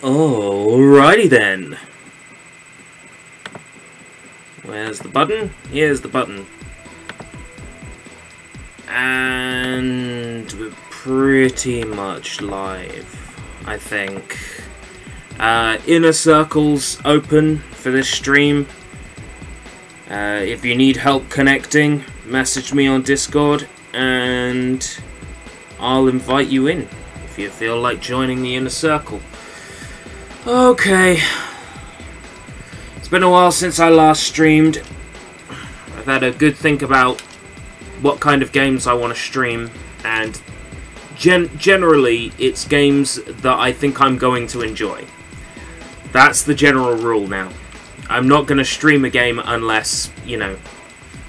Alrighty then. Where's the button? Here's the button. And we're pretty much live, I think. Inner Circle's open for this stream. If you need help connecting, message me on Discord and I'll invite you in if you feel like joining the Inner Circle. Okay. It's been a while since I last streamed. I've had a good think about what kind of games I want to stream, and generally it's games that I think I'm going to enjoy. That's the general rule now. I'm not going to stream a game unless, you know,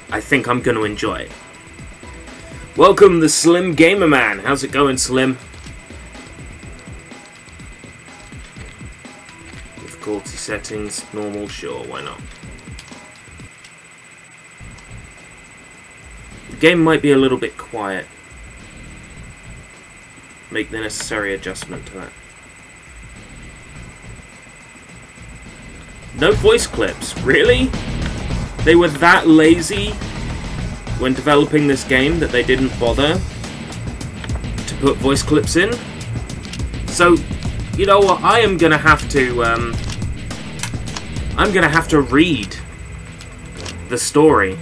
I think I'm going to enjoy it. Welcome, the Slim Gamer Man. How's it going, Slim? Difficulty settings, normal, sure, why not? The game might be a little bit quiet. Make the necessary adjustment to that. No voice clips, really? They were that lazy when developing this game that they didn't bother to put voice clips in? So, you know what, I am gonna have to, I'm gonna have to read the story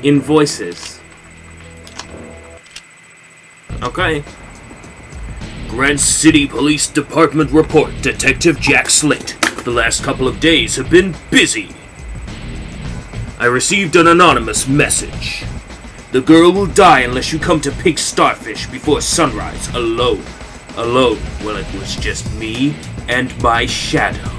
in voices. Okay. Grand City Police Department report, Detective Jack Slate. The last couple of days have been busy. I received an anonymous message. The girl will die unless you come to Pig Starfish before sunrise, alone. Alone. Well, it was just me and my shadow.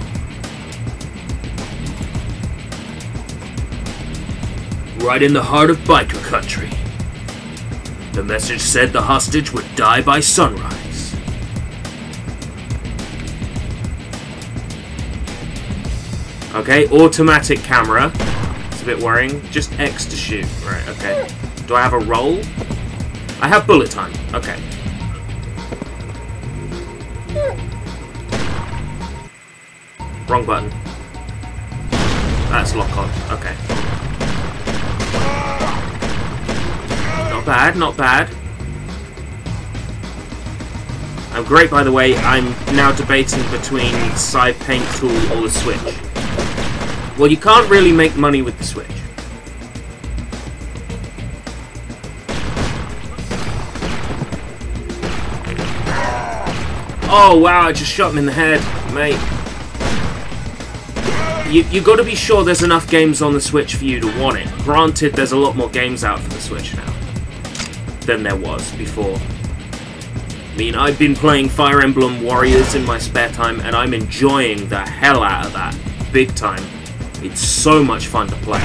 Right in the heart of biker country. The message said the hostage would die by sunrise. Okay, automatic camera. It's a bit worrying. Just X to shoot. Right, okay. Do I have a roll? I have bullet time. Okay. Wrong button. That's lock on. Okay. Not bad, not bad. I'm great, by the way. I'm now debating between Scythe Paint Tool or the Switch. Well, you can't really make money with the Switch. Oh, wow, I just shot him in the head, mate. You got to be sure there's enough games on the Switch for you to want it. Granted, there's a lot more games out for the Switch now than there was before. I mean, I've been playing Fire Emblem Warriors in my spare time, and I'm enjoying the hell out of that, big time. It's so much fun to play.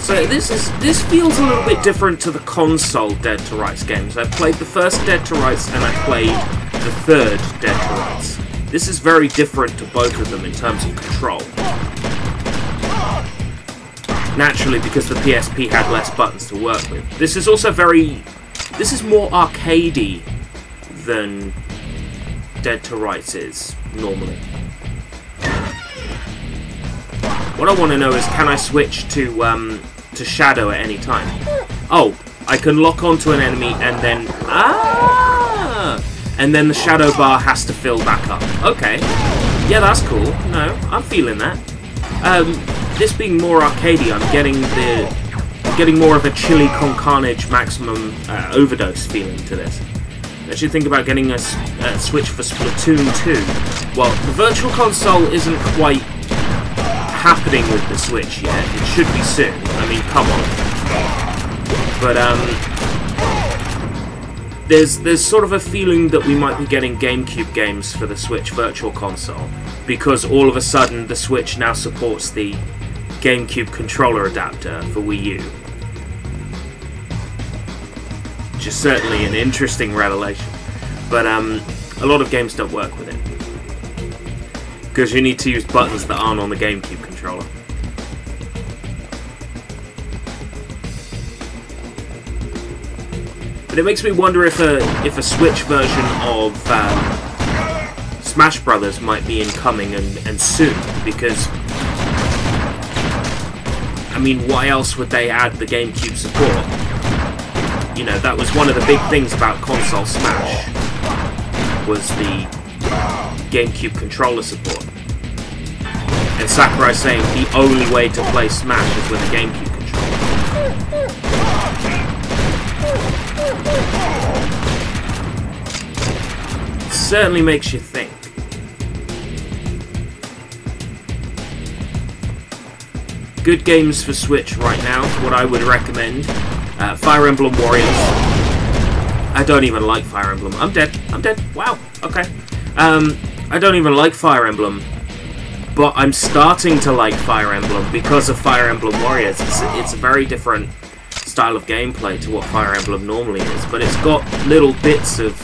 So this feels a little bit different to the console Dead to Rights games. I played the first Dead to Rights and I played the third Dead to Rights. This is very different to both of them in terms of control. Naturally, because the PSP had less buttons to work with. This is also this is more arcadey than Dead to Rights is normally. What I want to know is, can I switch to Shadow at any time? Oh, I can lock onto an enemy and then... And then the shadow bar has to fill back up. Okay. Yeah, that's cool. No, I'm feeling that. This being more arcadey, I'm getting more of a Chili Con Carnage Maximum Overdose feeling to this. I should think about getting a Switch for Splatoon 2. Well, the Virtual Console isn't quite happening with the Switch yet. It should be soon. I mean, come on. But there's sort of a feeling that we might be getting GameCube games for the Switch Virtual Console, because all of a sudden the Switch now supports the GameCube controller adapter for Wii U. Which is certainly an interesting revelation. But a lot of games don't work with it, because you need to use buttons that aren't on the GameCube controller. But it makes me wonder if a Switch version of Smash Brothers might be incoming and soon, because I mean, why else would they add the GameCube support? You know, that was one of the big things about console Smash, was the GameCube controller support. And Sakurai's saying the only way to play Smash is with a GameCube controller. It certainly makes you think. Good games for Switch right now, what I would recommend. Fire Emblem Warriors. I don't even like Fire Emblem. I'm dead. I'm dead. Wow. Okay. I don't even like Fire Emblem, but I'm starting to like Fire Emblem because of Fire Emblem Warriors. It's a very different style of gameplay to what Fire Emblem normally is, but it's got little bits of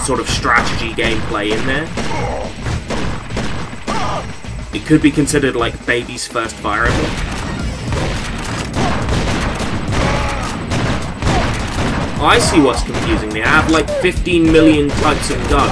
sort of strategy gameplay in there. It could be considered like baby's first Fire Emblem. Oh, I see what's confusing me. I have like 15 million types of gun.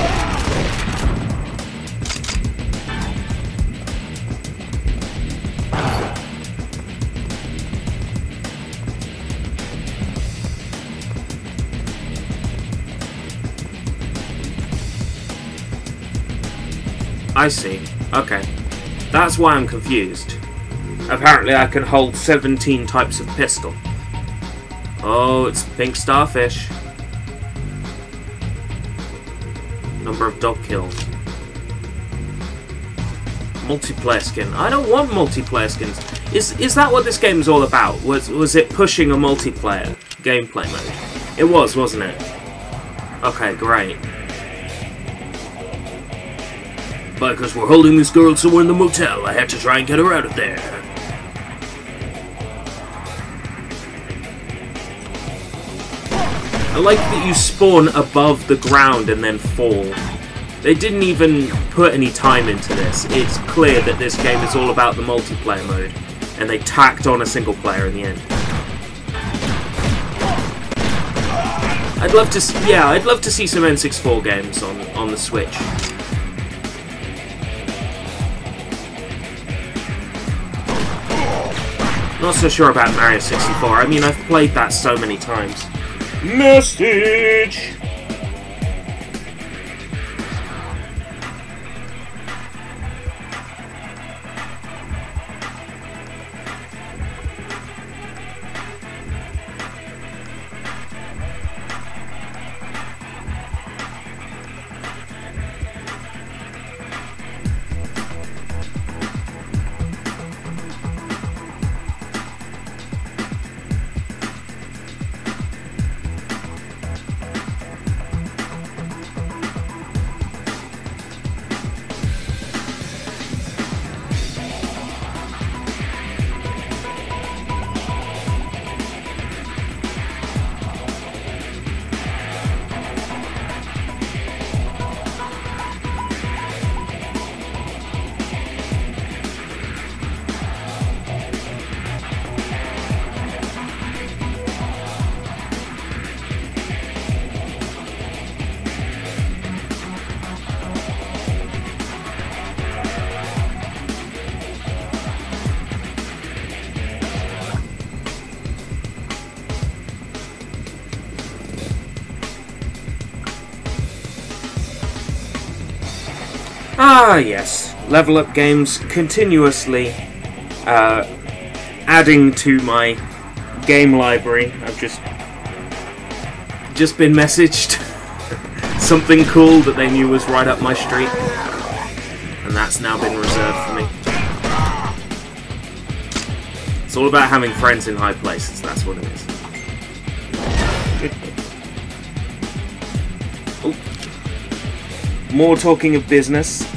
I see. Okay. That's why I'm confused. Apparently I can hold 17 types of pistol. Oh, it's pink starfish. Number of dog kills. Multiplayer skin. I don't want multiplayer skins. Is that what this game is all about? Was it pushing a multiplayer gameplay mode? It was, wasn't it? Okay, great. But because we're holding this girl somewhere in the motel, I had to try and get her out of there. I like that you spawn above the ground and then fall. They didn't even put any time into this. It's clear that this game is all about the multiplayer mode, and they tacked on a single player in the end. I'd love to see some N64 games on the Switch. Not so sure about Mario 64. I mean, I've played that so many times. Message! Ah, yes. Level up games continuously adding to my game library. I've just been messaged something cool that they knew was right up my street, and that's now been reserved for me. It's all about having friends in high places, that's what it is. Oh. More talking of business.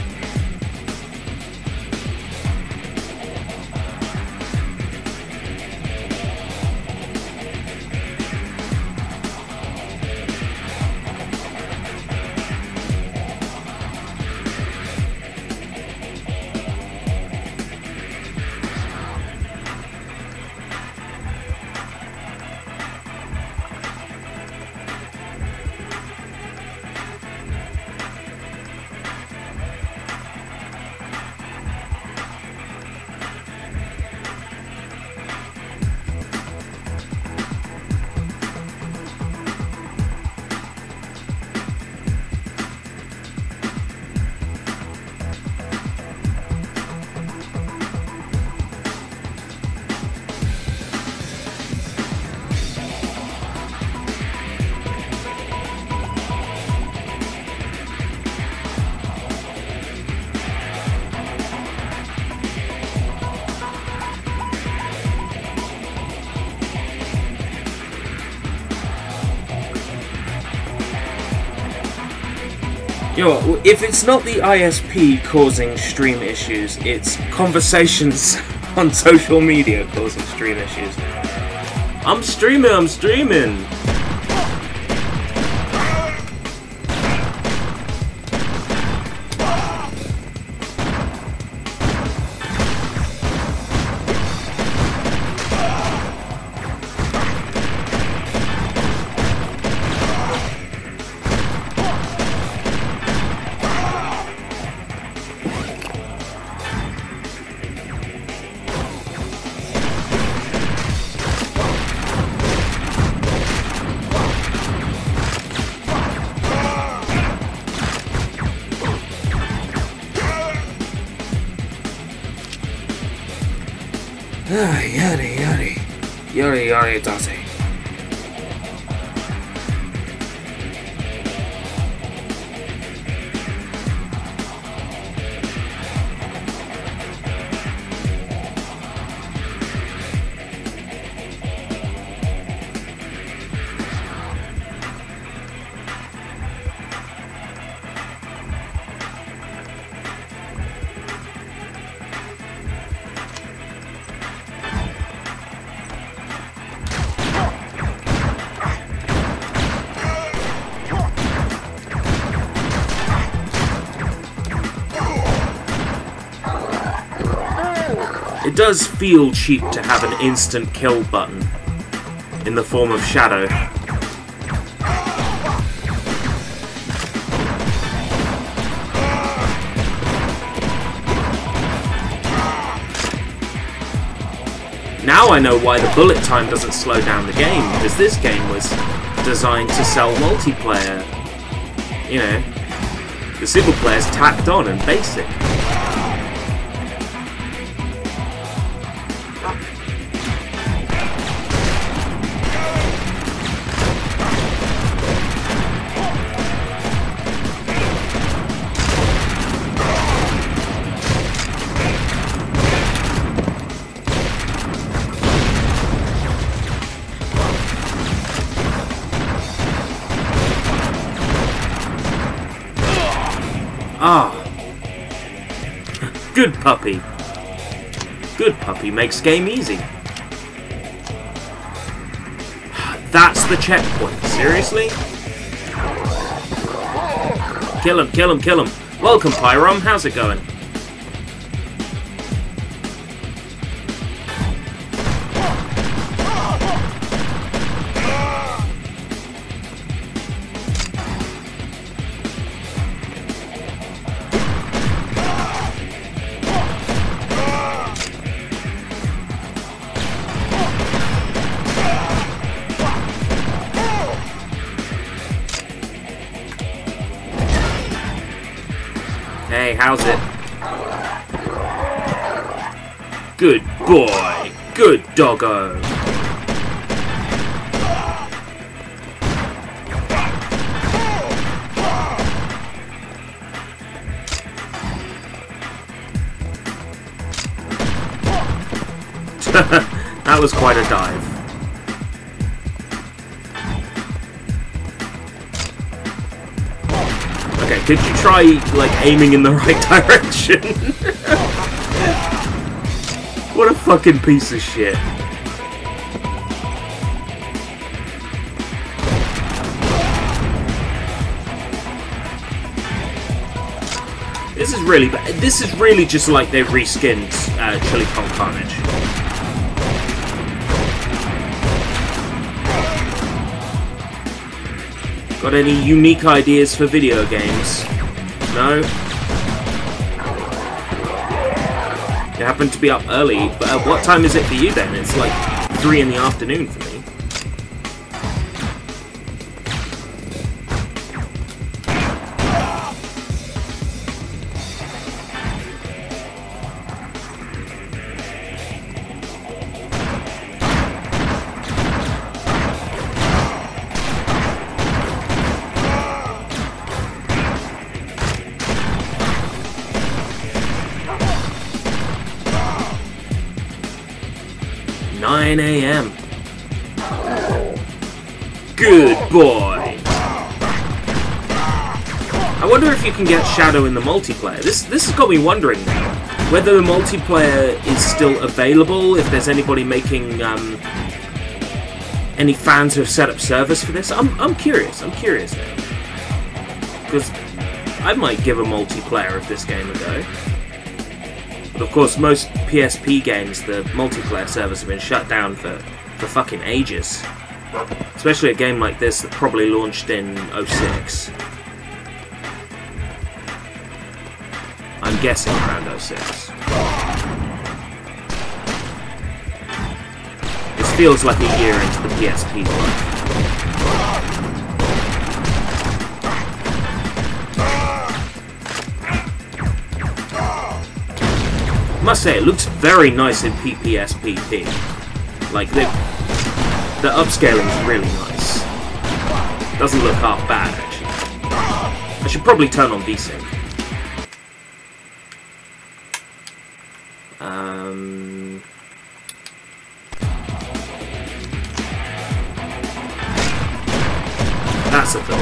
Yo, if it's not the ISP causing stream issues, it's conversations on social media causing stream issues. I'm streaming! Yada yada. Yada yada dotty. It does feel cheap to have an instant kill button in the form of Shadow. Now I know why the bullet time doesn't slow down the game, because this game was designed to sell multiplayer. You know, the single player's tacked on and basic. Ah, good puppy. Good puppy makes game easy. That's the checkpoint. Seriously? Kill him, kill him, kill him. Welcome, Pyrom. How's it going? Hey, how's it? Good boy. Good doggo. That was quite a dive. Okay, could you try, like, aiming in the right direction? What a fucking piece of shit. This is really bad. This is really just like they reskinned Chili Con Carnage. Got any unique ideas for video games? No? You happen to be up early, but what time is it for you then? It's like 3 in the afternoon for me. AM. Good boy. I wonder if you can get Shadow in the multiplayer. This has got me wondering now whether the multiplayer is still available. If there's anybody making any fans who have set up servers for this. I'm curious. I'm curious now because I might give a multiplayer of this game a go. But of course, most PSP games, the multiplayer servers have been shut down for fucking ages. Especially a game like this that probably launched in 06. I'm guessing around 06. This feels like a year into the PSP's life. Must say, it looks very nice in PPSPP. Like, the upscaling is really nice. Doesn't look half bad, actually. I should probably turn on VSync. That's a thought.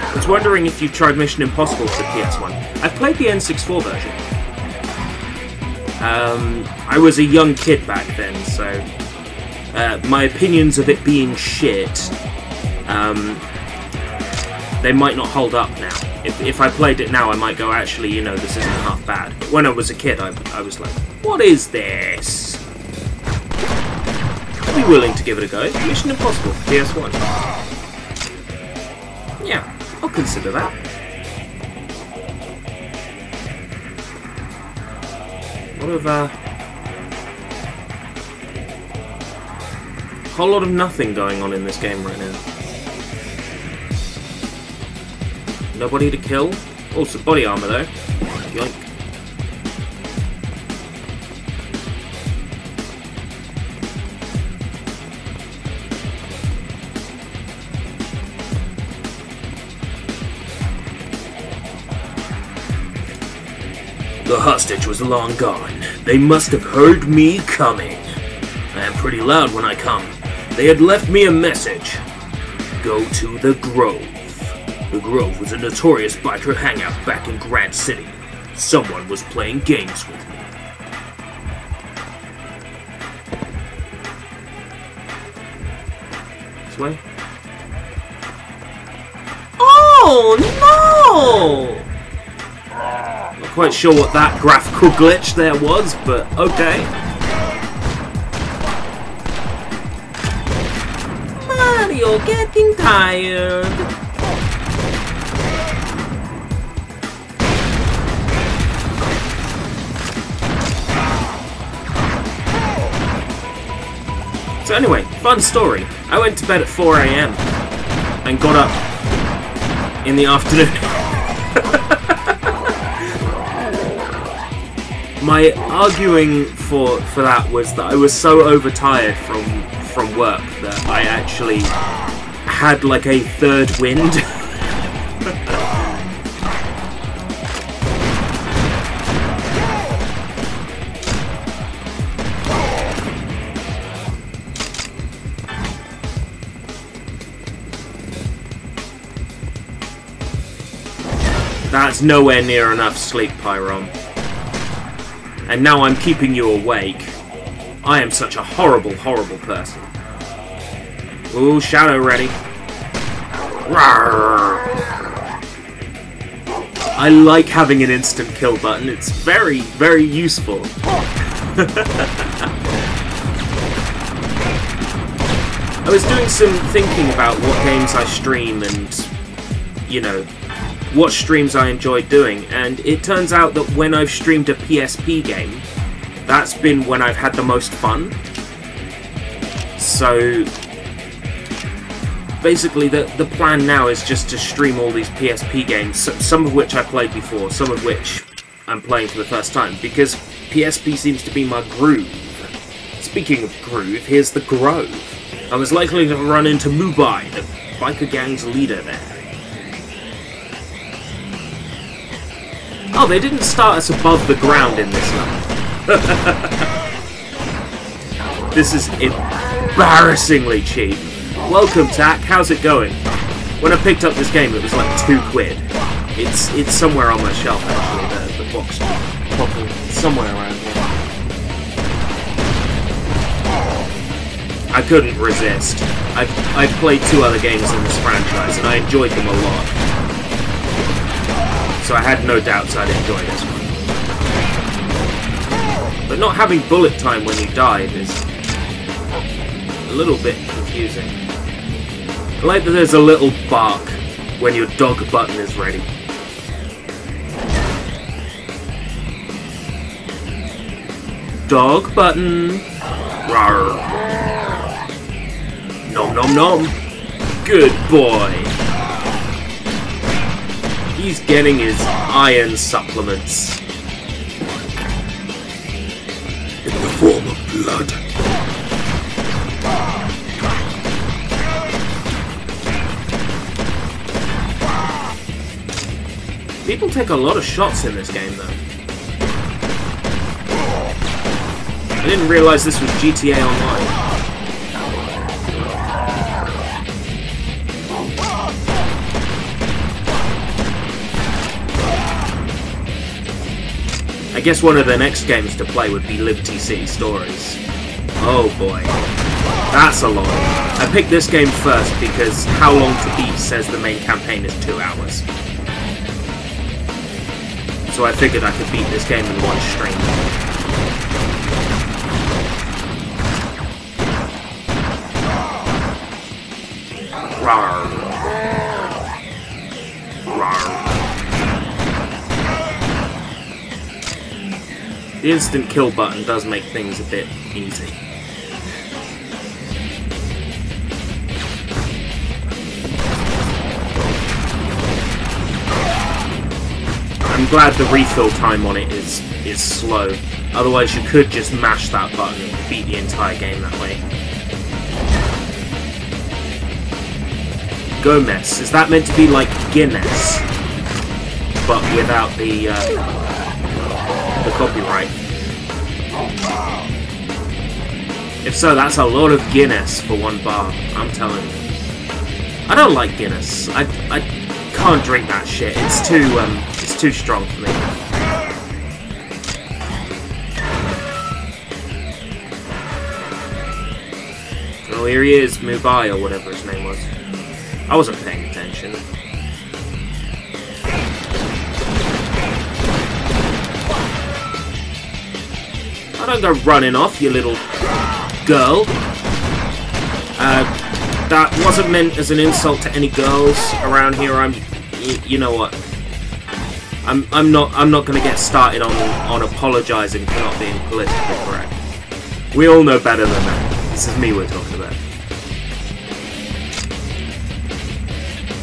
I was wondering if you've tried Mission Impossible for PS1. I've played the N64 version. I was a young kid back then, so my opinions of it being shit, they might not hold up now. If I played it now, I might go, actually, you know, this isn't half bad. But when I was a kid, I was like, what is this? I'd be willing to give it a go. Mission Impossible for PS1. Yeah, I'll consider that. What of a whole lot of nothing going on in this game right now. Nobody to kill. Also, body armor though. Yoink. The hostage was long gone. They must have heard me coming. I am pretty loud when I come. They had left me a message. Go to the Grove. The Grove was a notorious biker hangout back in Grant City. Someone was playing games with me. This way? Oh no! Not quite sure what that graphical glitch there was, but okay. Mario getting tired. So anyway, fun story. I went to bed at 4 AM and got up in the afternoon. My arguing for that was that I was so overtired from work that I actually had like a third wind. That's nowhere near enough sleep, Pyron. And now I'm keeping you awake. I am such a horrible, horrible person. Ooh, shadow ready. Rawr. I like having an instant kill button. It's very, very useful. I was doing some thinking about what games I stream and, you know, what streams I enjoyed doing, and it turns out that when I've streamed a PSP game, that's been when I've had the most fun. So basically the plan now is just to stream all these PSP games, some of which I played before, some of which I'm playing for the first time, because PSP seems to be my groove. Speaking of groove, here's the Grove. I was likely to run into Mubai, the biker gang's leader there. Oh, they didn't start us above the ground in this level. This is embarrassingly cheap. Welcome, Tack. How's it going? When I picked up this game, it was like £2. It's somewhere on my shelf, actually. The box popping somewhere around here. I couldn't resist. I've played 2 other games in this franchise, and I enjoyed them a lot. So I had no doubts I'd enjoy this one. But not having bullet time when you dive is a little bit confusing. I like that there's a little bark when your dog button is ready. Dog button. Rawr. Nom nom nom. Good boy. he's getting his iron supplements. In the form of blood. People take a lot of shots in this game, though. I didn't realize this was GTA Online. I guess one of the next games to play would be Liberty City Stories. Oh boy. That's a lot. I picked this game first because How Long to Beat says the main campaign is 2 hours. So I figured I could beat this game in one stream. Rawr. Rawr. The instant kill button does make things a bit easy. I'm glad the refill time on it is slow. Otherwise you could just mash that button and beat the entire game that way. Gomez, is that meant to be like Guinness? But without the copyright? If so, that's a lot of Guinness for 1 bar, I'm telling you. I don't like Guinness. I can't drink that shit. It's too strong for me. Oh, here he is, Mubai, or whatever his name was. I wasn't paying attention. I don't go running off, you little girl. That wasn't meant as an insult to any girls around here. You know what? I'm not gonna get started on apologizing for not being politically correct. We all know better than that. This is me we're talking about.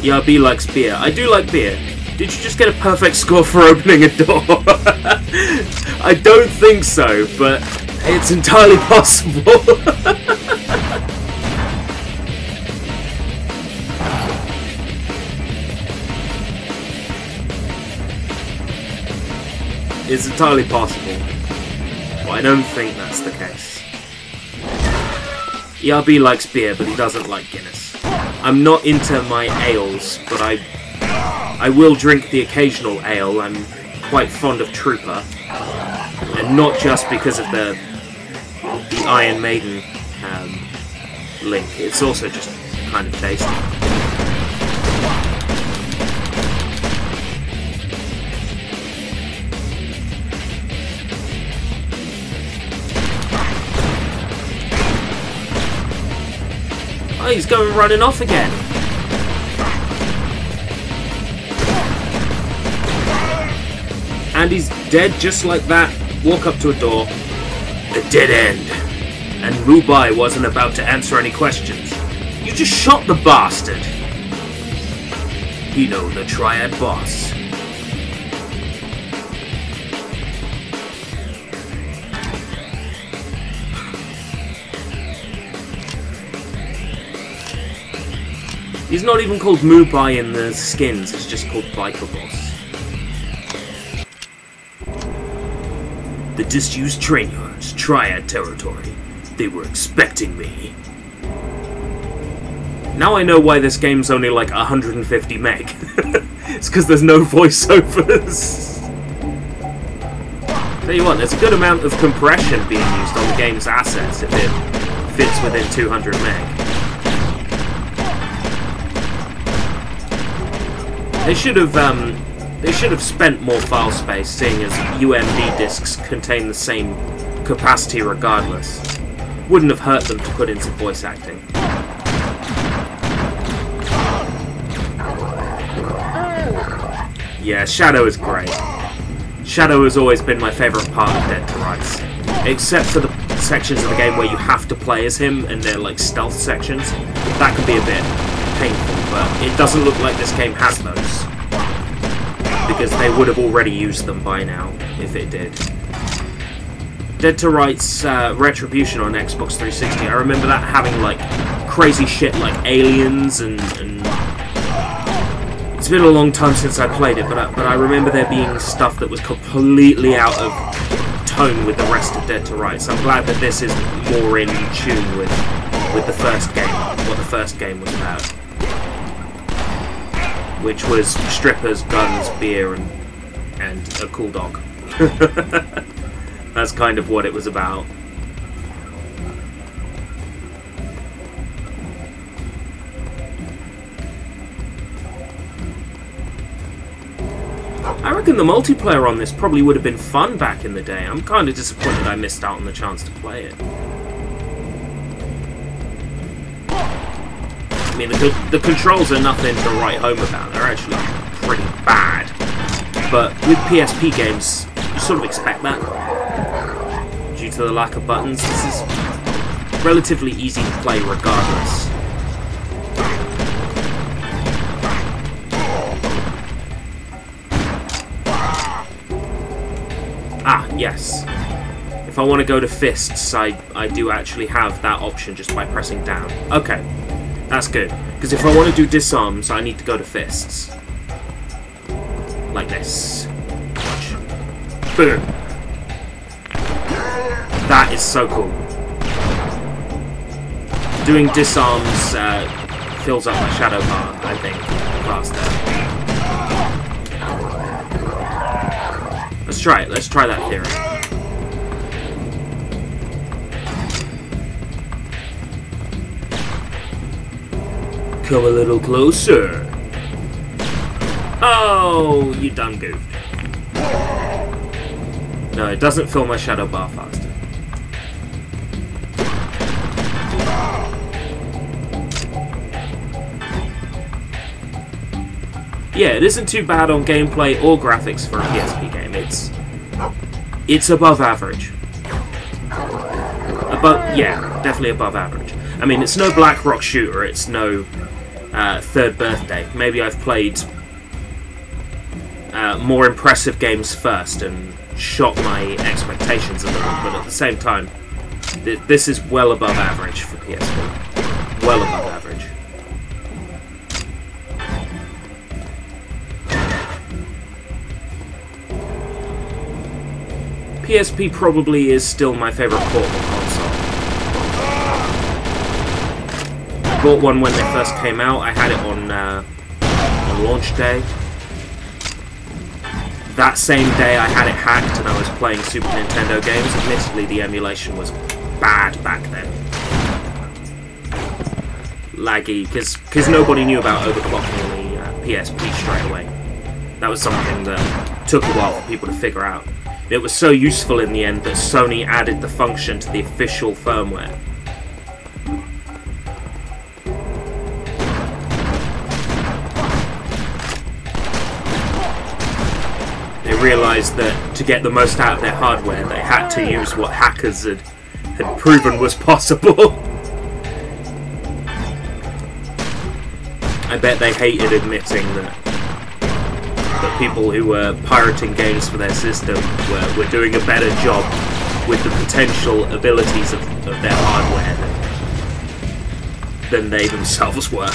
Yeah, B likes beer. I do like beer. Did you just get a perfect score for opening a door? I don't think so, but it's entirely possible. It's entirely possible, but I don't think that's the case. ERB likes beer, but he doesn't like Guinness. I'm not into my ales, but I will drink the occasional ale. I'm quite fond of Trooper, and not just because of the Iron Maiden link. It's also just kind of tasty. Oh, he's going running off again. And he's dead just like that. Walk up to a door. A dead end. And Mubai wasn't about to answer any questions. You just shot the bastard. You know, the Triad boss. He's not even called Mubai in the skins, it's just called Biker Boss. The disused train yards, Triad territory. They were expecting me. Now I know why this game's only like 150 meg. It's because there's no voiceovers. Tell you what, there's a good amount of compression being used on the game's assets if it fits within 200 meg. They should have spent more file space, seeing as UMD discs contain the same capacity regardless. Wouldn't have hurt them to put in some voice acting. Yeah, Shadow is great. Shadow has always been my favourite part of Dead to Rights. Except for the sections of the game where you have to play as him, and they're like stealth sections. That can be a bit painful, but it doesn't look like this game has those. because they would have already used them by now, if it did. Dead to Rights Retribution on Xbox 360, I remember that having, like, crazy shit like aliens and... It's been a long time since I played it, but I remember there being stuff that was completely out of tone with the rest of Dead to Rights. I'm glad that this is more in tune with the first game, what the first game was about. Which was strippers, guns, beer, and a cool dog. That's kind of what it was about. I reckon the multiplayer on this probably would have been fun back in the day. I'm kind of disappointed I missed out on the chance to play it. I mean, the controls are nothing to write home about. They're actually pretty bad. But with PSP games, you sort of expect that. Due to the lack of buttons, this is relatively easy to play regardless. Ah, yes. If I want to go to fists, I do actually have that option just by pressing down. Okay, that's good. Because if I want to do disarms, I need to go to fists. Like this. Watch. Boom. That is so cool. Doing disarms fills up my shadow bar, I think, faster. Let's try it. Let's try that theory. Come a little closer. Oh, you done goofed. No, it doesn't fill my shadow bar faster. Yeah, it isn't too bad on gameplay or graphics for a PSP game. It's above average. Yeah, definitely above average. I mean, it's no Black Rock Shooter, it's no Third Birthday. Maybe I've played more impressive games first and shot my expectations a little, but at the same time, this is well above average for PSP. Well above average. PSP probably is still my favourite portable console. I bought one when they first came out. I had it on launch day. That same day I had it hacked and I was playing Super Nintendo games. Admittedly, the emulation was bad back then. Laggy, because nobody knew about overclocking the PSP straight away. That was something that took a while for people to figure out. It was so useful in the end that Sony added the function to the official firmware. They realised that to get the most out of their hardware, they had to use what hackers had proven was possible. I bet they hated admitting that people who were pirating games for their system were doing a better job with the potential abilities of their hardware than they themselves were.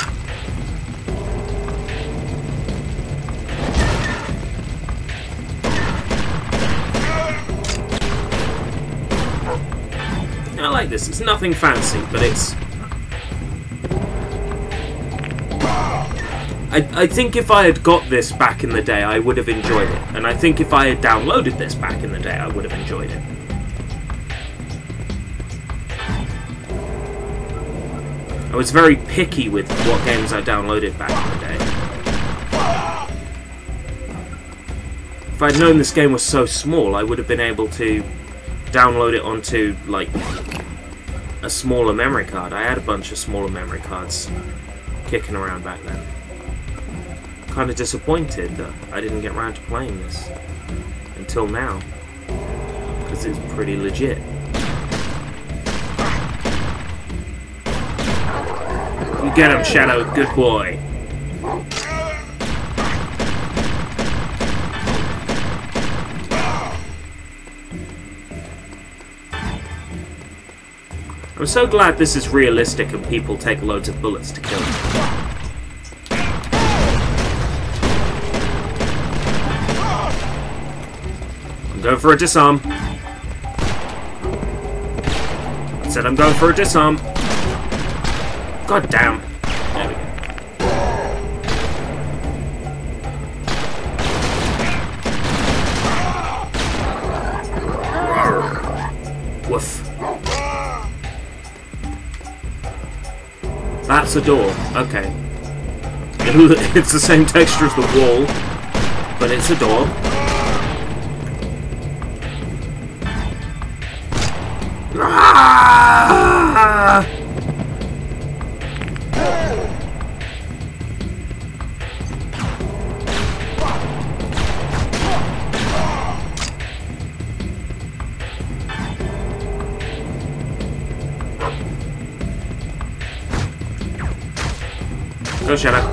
I like this. It's nothing fancy, but it's... I think if I had got this back in the day, I would have enjoyed it. And I think if I had downloaded this back in the day, I would have enjoyed it. I was very picky with what games I downloaded back in the day. If I'd known this game was so small, I would have been able to download it onto, like, a smaller memory card. I had a bunch of smaller memory cards kicking around back then. Kind of disappointed that I didn't get around to playing this until now, because it's pretty legit. You get him, Shadow, good boy. I'm so glad this is realistic and people take loads of bullets to kill him. I'm going for a disarm. I said I'm going for a disarm. God damn. There we go. Woof. That's a door. Okay. It's the same texture as the wall, but it's a door. Ah! Go, Shadow.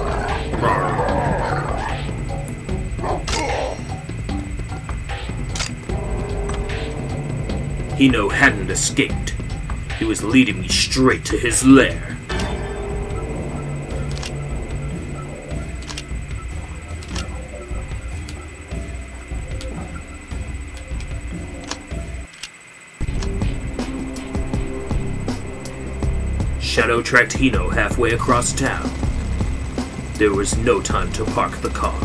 Hino hadn't escaped. He was leading me straight to his lair. Shadow tracked Hino halfway across town. There was no time to park the car.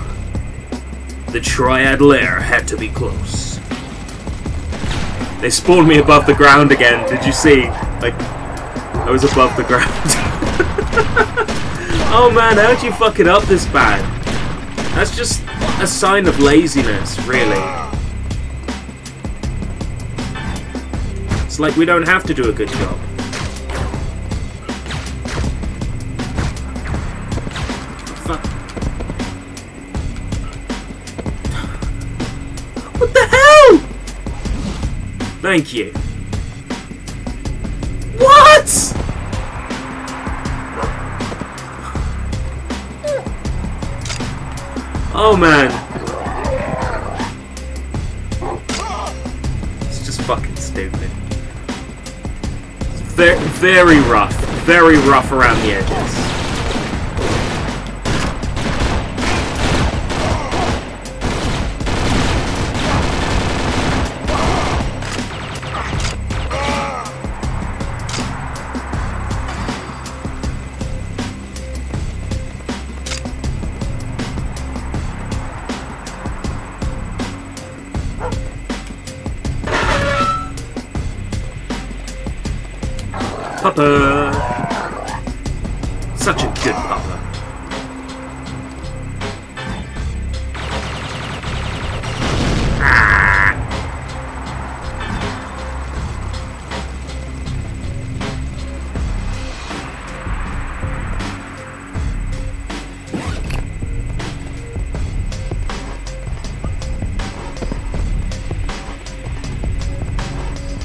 The Triad lair had to be close. They spawned me above the ground again, did you see? Like, I was above the ground. Oh man, how'd you fuck it up this bad? That's just a sign of laziness, really. It's like we don't have to do a good job. What the hell? Thank you. What? Oh man. It's just fucking stupid. It's very rough. Very rough around the edges. Papa! Such a good papa. Ah.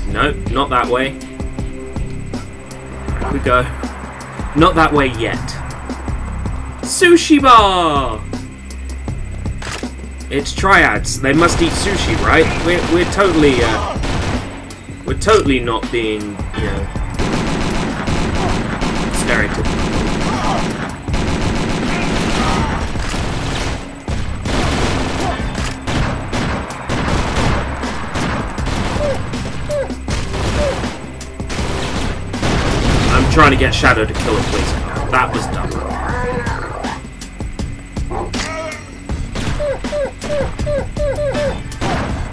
No, not that way. We go. Not that way yet. Sushi bar! It's triads. They must eat sushi, right? We're totally not being, you know, stereotypical. Trying to get Shadow to kill a police car. That was dumb.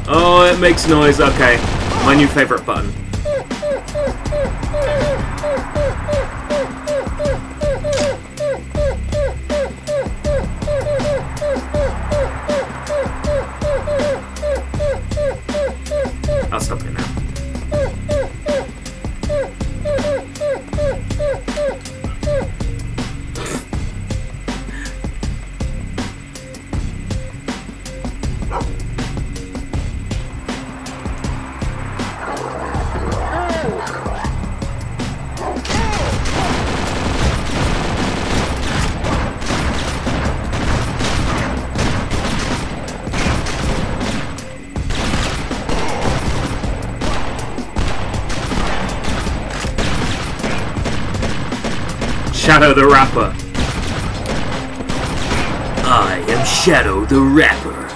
Oh, it makes noise. Okay. My new favorite button. I'll stop it now. Shadow the Rapper. I am Shadow the Rapper.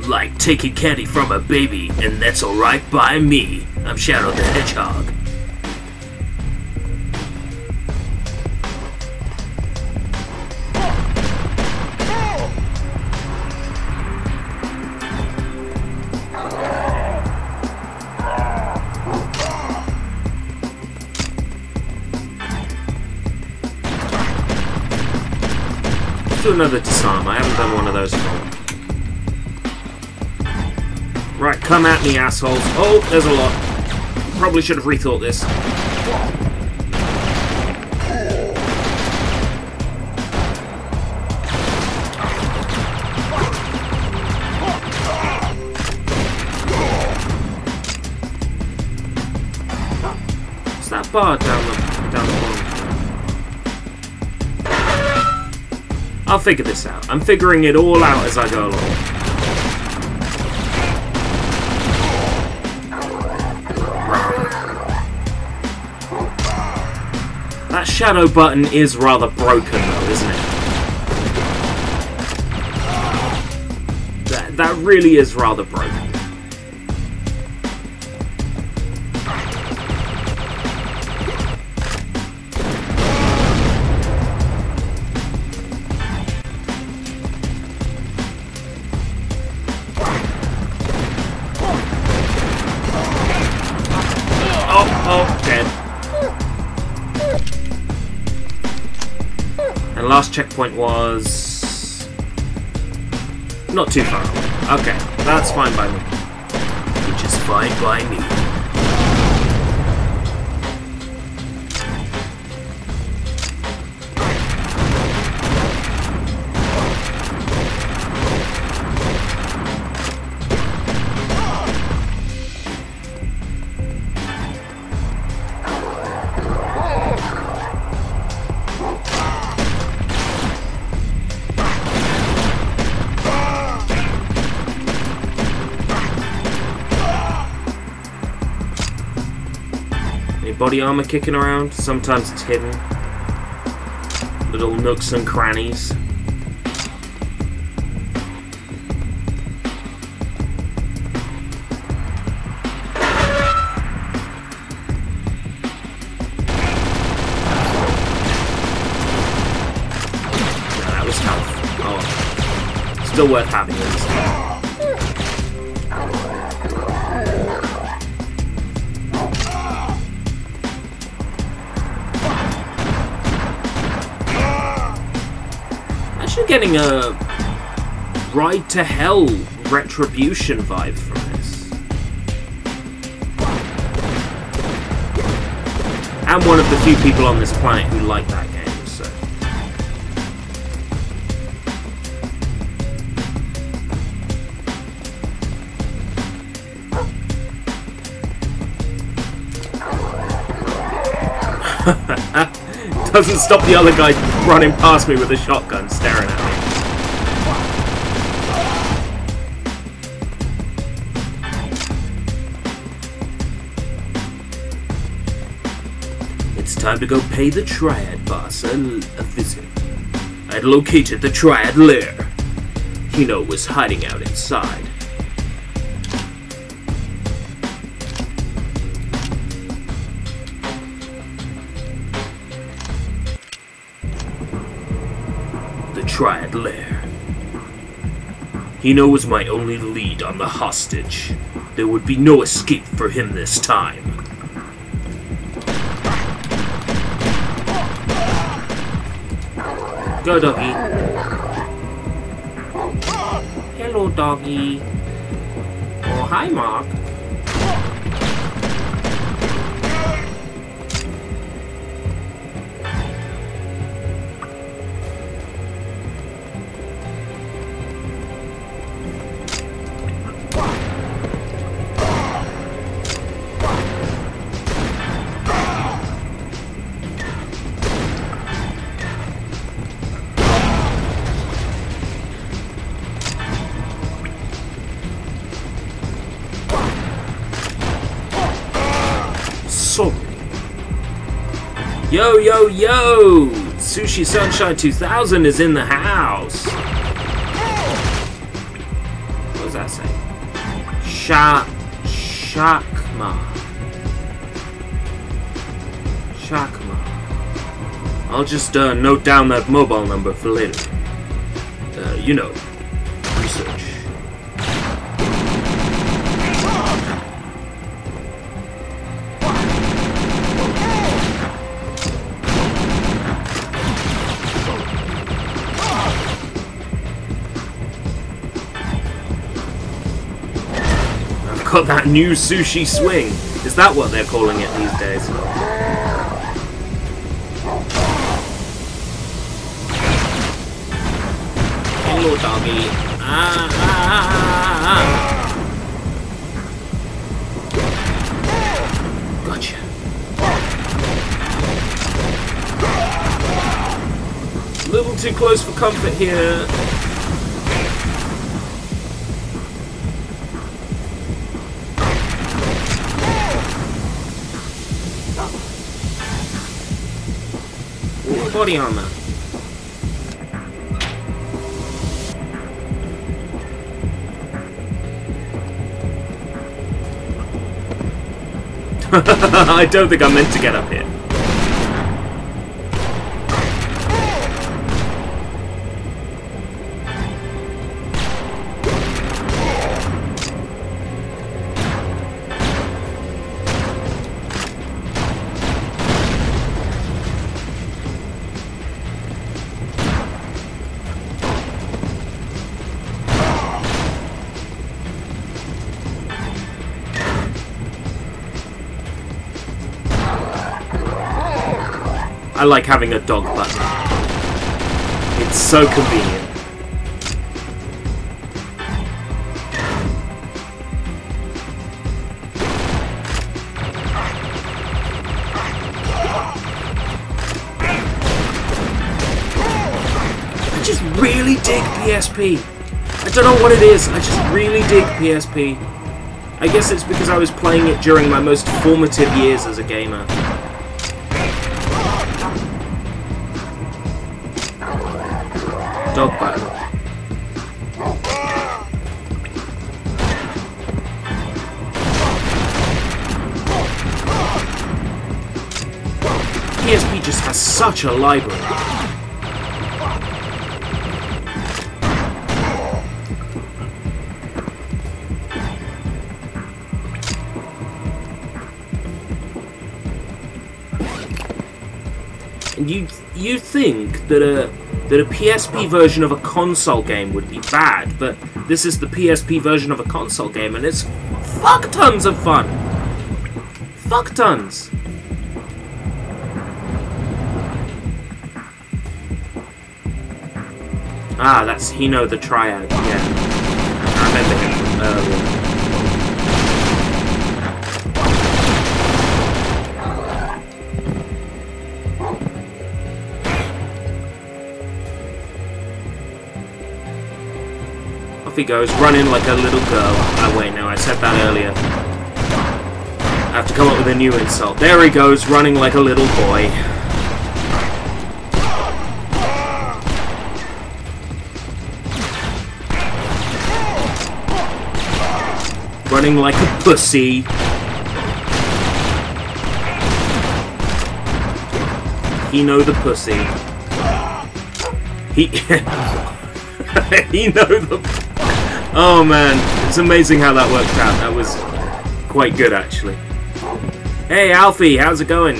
Like taking candy from a baby, and that's alright by me. I'm Shadow the Hedgehog. Let's do another disarm. I haven't done one of those before. Right, come at me, assholes. Oh, there's a lot. Probably should have rethought this. What's that bar down the bottom? I'll figure this out. I'm figuring it all out as I go along. That shadow button is rather broken though, isn't it? That really is rather broken. Oh, dead. And last checkpoint was not too far away. Okay, that's fine by me. Which is fine by me. Body armor kicking around. Sometimes it's hidden. Little nooks and crannies. Yeah, that was health. Oh, still worth having this. Getting a Ride to Hell Retribution vibe from this. I'm one of the few people on this planet who like that game, so. Doesn't stop the other guy running past me with a shotgun, staring at me. It's time to go pay the Triad boss a visit. I'd located the Triad lair. Hino was hiding out inside. Triad lair. Hino was my only lead on the hostage. There would be no escape for him this time. Go, doggy. Hello, doggy. Oh, hi, Mark. Yo, yo, yo! Sushi Sunshine 2000 is in the house. What does that say? Shakma. I'll just note down that mobile number for later. You know, research. I've got that new sushi swing. Is that what they're calling it these days? Hello, doggy. Gotcha. A little too close for comfort here. Ooh, body armor. I don't think I meant to get up here. I like having a dog button. It's so convenient. I just really dig PSP. I don't know what it is, I just really dig PSP. I guess it's because I was playing it during my most formative years as a gamer. Dog button. PSP just has such a library. And you'd think that a PSP version of a console game would be bad, but this is the PSP version of a console game, and it's fuck tons of fun. Fuck tons. Ah, that's Hino the Triad. Yeah, I remember him from earlier. He goes, running like a little girl. Oh wait, no, I said that earlier. I have to come up with a new insult. There he goes, running like a little boy. Running like a pussy. He know the pussy. He know the... Oh man, it's amazing how that worked out. That was quite good, actually. Hey, Alfie, how's it going?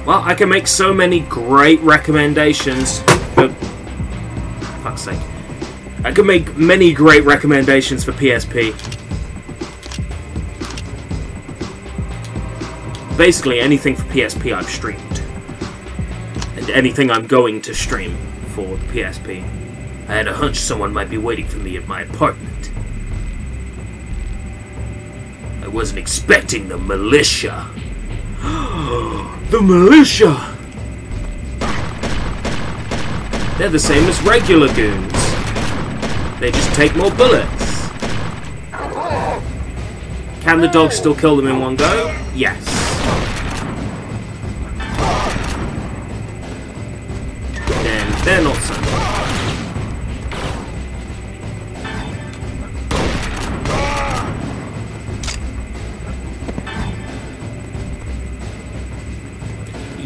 Well, I can make so many great recommendations. For fuck's sake. I can make many great recommendations for PSP. Basically, anything for PSP I've streamed. And anything I'm going to stream for the PSP. I had a hunch someone might be waiting for me at my apartment. I wasn't expecting the militia. The militia! They're the same as regular goons. They just take more bullets. Can the dog still kill them in one go? Yes. Then they're not so.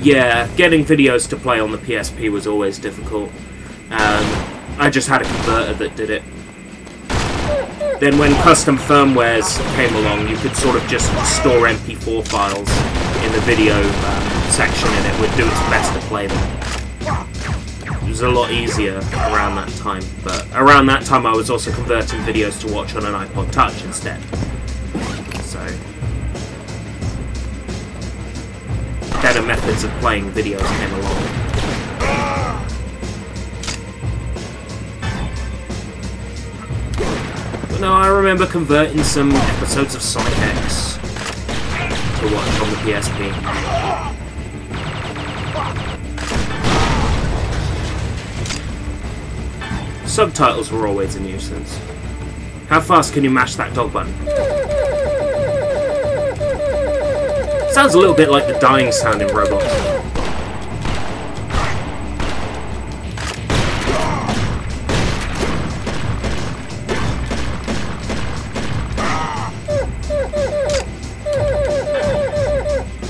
Yeah, getting videos to play on the PSP was always difficult. I just had a converter that did it. Then when custom firmwares came along, you could sort of just store MP4 files in the video section and it would do its best to play them. It was a lot easier around that time, but around that time I was also converting videos to watch on an iPod Touch instead. So better methods of playing videos came along. But no, I remember converting some episodes of Sonic X to watch on the PSP. Subtitles were always a nuisance. How fast can you mash that dog button? Sounds a little bit like the dying sound in Roblox.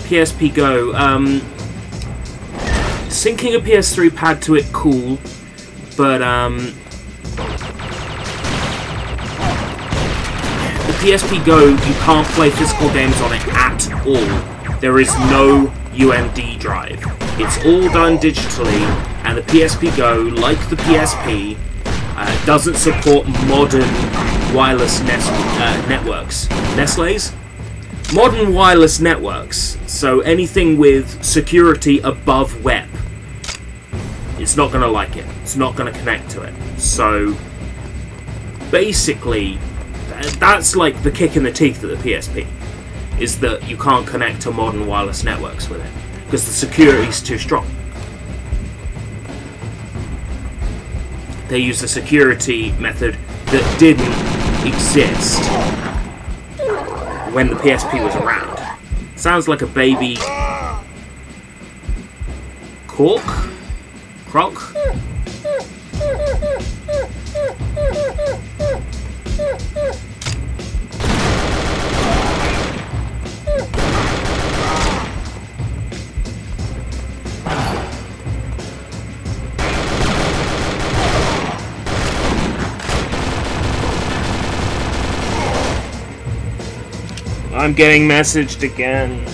PSP Go. Syncing a PS3 pad to it, cool, but the PSP Go, you can't play physical games on it at all. There is no UMD drive. It's all done digitally, and the PSP Go, like the PSP, doesn't support modern wireless networks. Nestle's? Modern wireless networks. So anything with security above web, it's not going to like it. It's not going to connect to it. So basically, that's like the kick in the teeth of the PSP, is that you can't connect to modern wireless networks with it, because the security is too strong. They used a security method that didn't exist when the PSP was around. Sounds like a baby croc? I'm getting messaged again.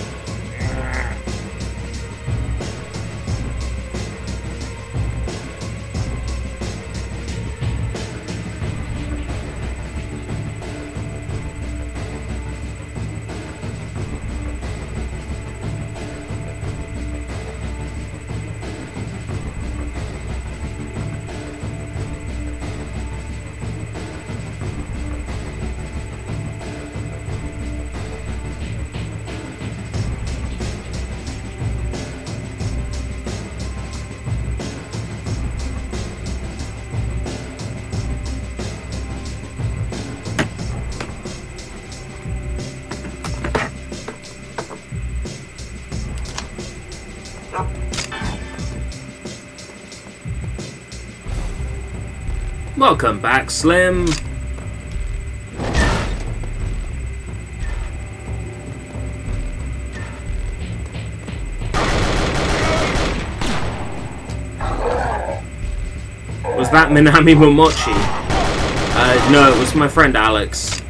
Welcome back, Slim. Was that Minami Momochi? No, it was my friend Alex.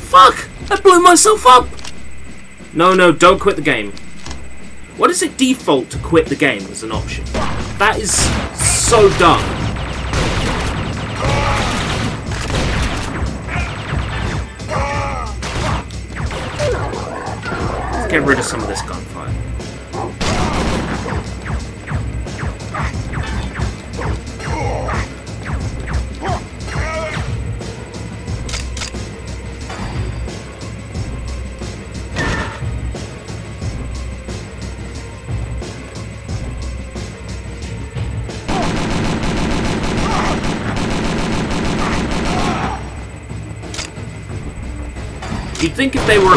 Fuck! I blew myself up! No, don't quit the game. What does it default to quit the game as an option? That is so dumb. get rid of some of this gunfire. You'd think if they were